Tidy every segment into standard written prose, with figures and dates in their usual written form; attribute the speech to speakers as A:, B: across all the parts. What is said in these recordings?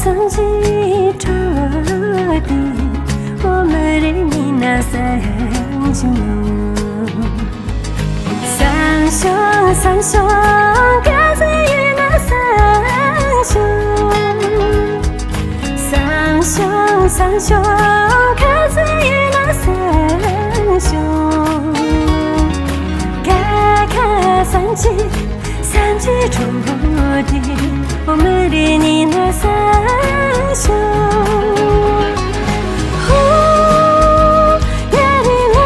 A: 曾记着的，我们的你那三兄，三兄三兄，各自于那三兄，三兄三兄，各自于那三兄，看看三季。三季中的我们的你那三兄，夜的路，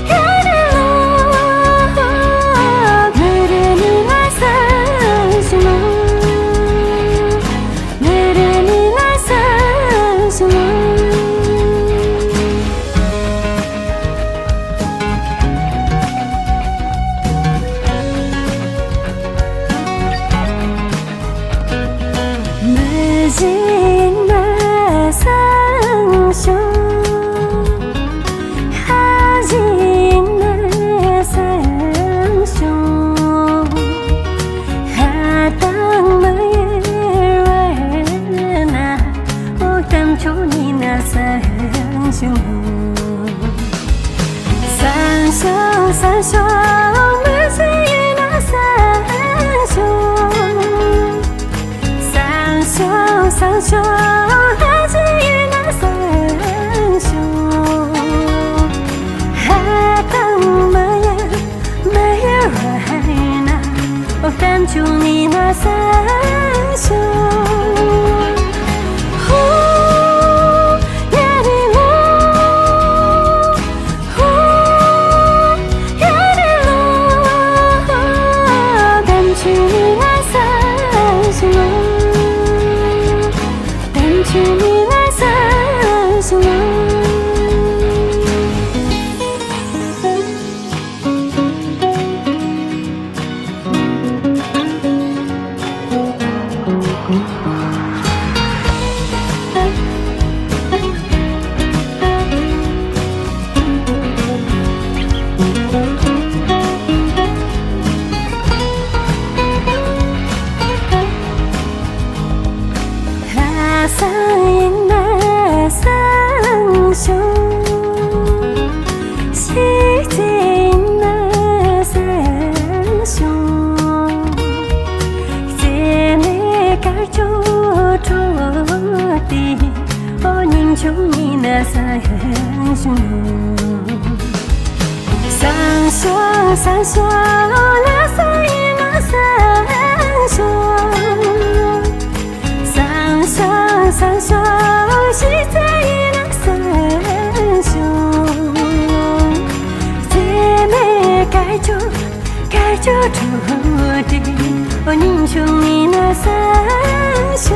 A: 夜的路，你的你那三兄，你的你那三兄。进那三兄，哈进那三兄，哈当么人呐，我当初你那三兄，三兄三兄，我最于那三兄。三兄，来自于那三兄，还当么样没有人呐？我感觉你那三兄，夜的路，夜的路，感觉你那三兄。去你那三兄，三赢那三兄，西进那三兄，姐妹该住住的，我认出你那三兄，三兄三兄，那三赢那三兄。三兄是在于那三兄，姐妹该住住的，我认出你那三兄。